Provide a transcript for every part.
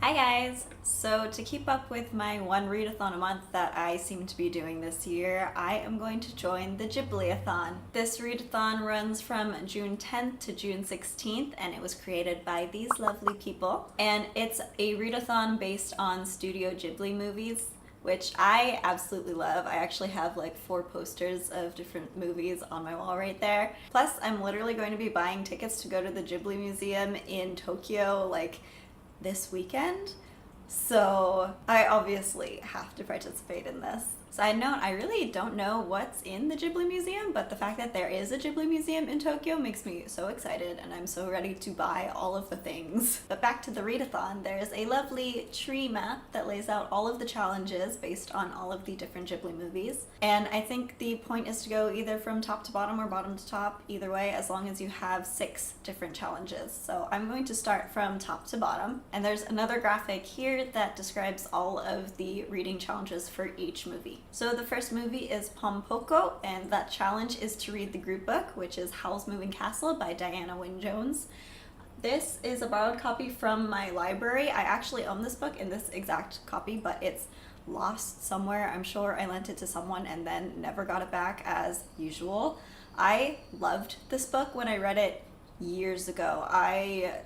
Hi guys! So to keep up with my one readathon a month that I seem to be doing this year, I am going to join the Ghibli-a-thon. This readathon runs from June 10th to June 16th and it was created by these lovely people. And it's a readathon based on Studio Ghibli movies, which I absolutely love. I actually have like 4 posters of different movies on my wall right there. Plus, I'm literally going to be buying tickets to go to the Ghibli Museum in Tokyo like this weekend, so I obviously have to participate in this. Side note, I really don't know what's in the Ghibli Museum, but the fact that there is a Ghibli Museum in Tokyo makes me so excited and I'm so ready to buy all of the things. But back to the readathon, there's a lovely tree map that lays out all of the challenges based on all of the different Ghibli movies. And I think the point is to go either from top to bottom or bottom to top, either way, as long as you have 6 different challenges. So I'm going to start from top to bottom. And there's another graphic here that describes all of the reading challenges for each movie. So the first movie is Pompoko, and that challenge is to read the group book, which is Howl's Moving Castle by Diana Wynne Jones. This is a borrowed copy from my library. I actually own this book in this exact copy, but it's lost somewhere. I'm sure I lent it to someone and then never got it back as usual. I loved this book when I read it years ago. I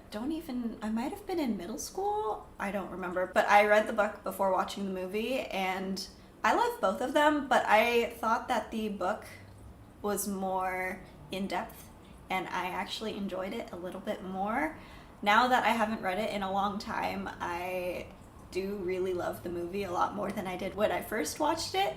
might have been in middle school. I don't remember, but I read the book before watching the movie and I love both of them, but I thought that the book was more in-depth and I actually enjoyed it a little bit more. Now that I haven't read it in a long time, I do really love the movie a lot more than I did when I first watched it,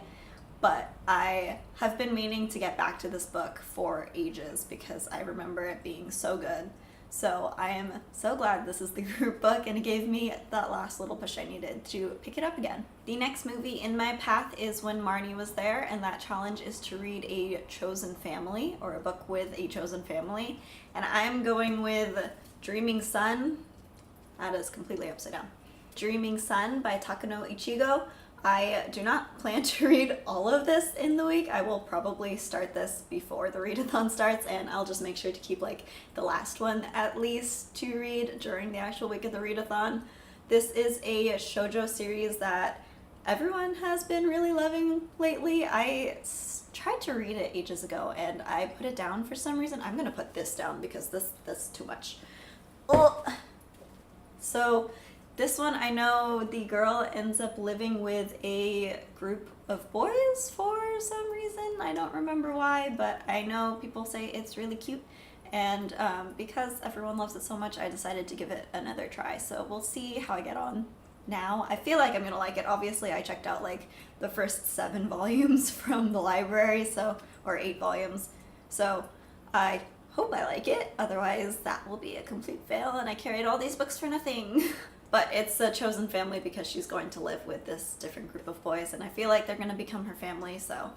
but I have been meaning to get back to this book for ages because I remember it being so good. So I am so glad this is the group book and it gave me that last little push I needed to pick it up again. The next movie in my path is When Marnie Was There, and that challenge is to read a chosen family or a book with a chosen family. And I'm going with Dreaming Sun. That is completely upside down. Dreaming Sun by Takano Ichigo. I do not plan to read all of this in the week. I will probably start this before the readathon starts and I'll just make sure to keep like the last one at least to read during the actual week of the readathon. This is a shoujo series that everyone has been really loving lately. I tried to read it ages ago and I put it down for some reason. I'm gonna put this down because this is too much. Oh. So this one, I know the girl ends up living with a group of boys for some reason. I don't remember why, but I know people say it's really cute. And because everyone loves it so much, I decided to give it another try. So we'll see how I get on now. I feel like I'm gonna like it. Obviously, I checked out like the first 7 volumes from the library, or 8 volumes. So I hope I like it. Otherwise, that will be a complete fail and I carried all these books for nothing. But it's a chosen family because she's going to live with this different group of boys and I feel like they're going to become her family, so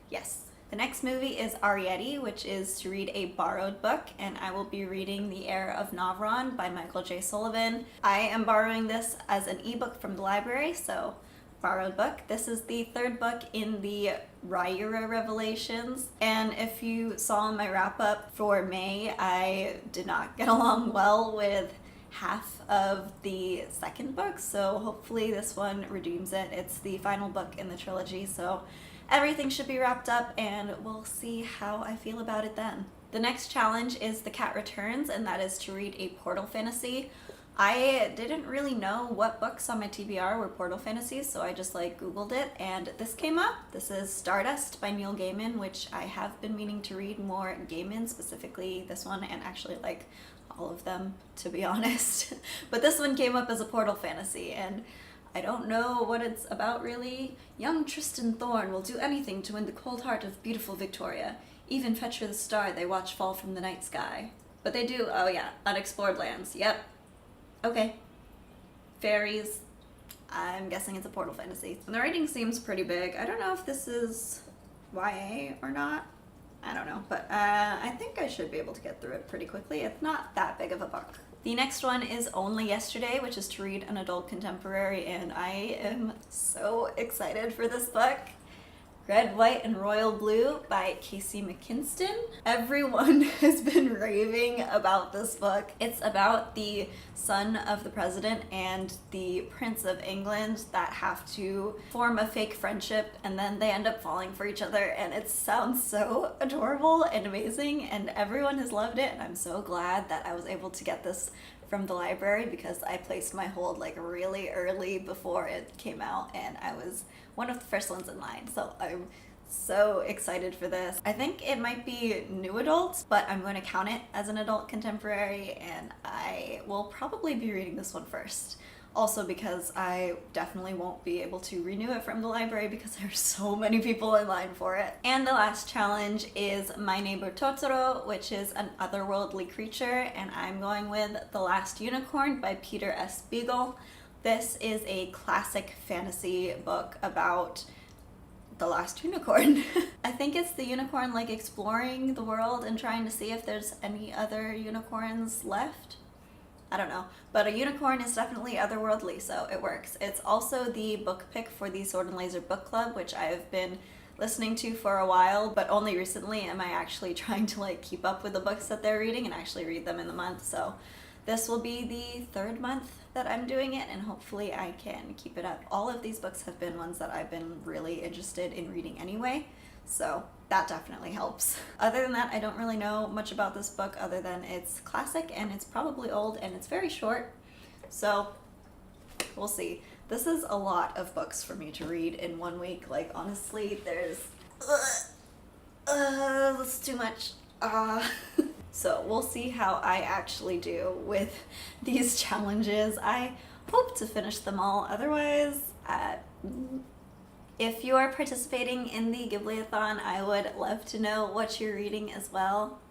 yes. The next movie is Arrietty, which is to read a borrowed book, and I will be reading The Heir of Novron by Michael J. Sullivan. I am borrowing this as an ebook from the library, so borrowed book. This is the 3rd book in the Ryura Revelations, and if you saw my wrap-up for May, I did not get along well with half of the 2nd book, so hopefully this one redeems it. It's the final book in the trilogy, so everything should be wrapped up and we'll see how I feel about it then. The next challenge is The Cat Returns, and that is to read a portal fantasy. I didn't really know what books on my TBR were portal fantasies, so I just like googled it and this came up. This is Stardust by Neil Gaiman, which I have been meaning to read more Gaiman, specifically this one and actually like all of them, to be honest. But this one came up as a portal fantasy and I don't know what it's about really. Young Tristan Thorn will do anything to win the cold heart of beautiful Victoria, even fetch her the star they watch fall from the night sky. But they do, oh yeah, unexplored lands, yep. Okay. Fairies. I'm guessing it's a portal fantasy. And the rating seems pretty big. I don't know if this is YA or not. I don't know, but I think I should be able to get through it pretty quickly. It's not that big of a book. The next one is Only Yesterday, which is to read an adult contemporary, and I am so excited for this book. Red, White, and Royal Blue by Casey McQuiston. Everyone has been raving about this book. It's about the son of the president and the Prince of England that have to form a fake friendship, and then they end up falling for each other, and it sounds so adorable and amazing, and everyone has loved it, and I'm so glad that I was able to get this from the library because I placed my hold like really early before it came out, and I was one of the first ones in line, so I'm so excited for this. I think it might be new adult, but I'm going to count it as an adult contemporary, and I will probably be reading this one first. Also because I definitely won't be able to renew it from the library because there's so many people in line for it. And the last challenge is My Neighbor Totoro, which is an otherworldly creature, and I'm going with The Last Unicorn by Peter S. Beagle. This is a classic fantasy book about the last unicorn. I think it's the unicorn like exploring the world and trying to see if there's any other unicorns left. I don't know, but a unicorn is definitely otherworldly, so it works. It's also the book pick for the Sword and Laser Book Club, which I've been listening to for a while, but only recently am I actually trying to like keep up with the books that they're reading and actually read them in the month. So this will be the third month that I'm doing it, and hopefully I can keep it up. All of these books have been ones that I've been really interested in reading anyway, so that definitely helps. Other than that, I don't really know much about this book other than it's classic and it's probably old and it's very short, so we'll see. This is a lot of books for me to read in 1 week. Like honestly, there's that's too much. So we'll see how I actually do with these challenges. I hope to finish them all. Otherwise, if you are participating in the Ghibli-a-thon, I would love to know what you're reading as well.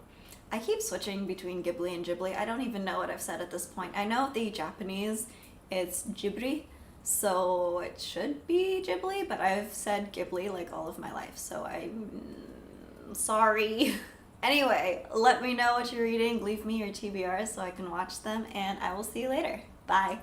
I keep switching between Ghibli and Ghibli. I don't even know what I've said at this point. I know the Japanese, it's Ghibli, so it should be Ghibli, but I've said Ghibli like all of my life, so I'm sorry. Anyway, let me know what you're reading. Leave me your TBRs so I can watch them, and I will see you later. Bye.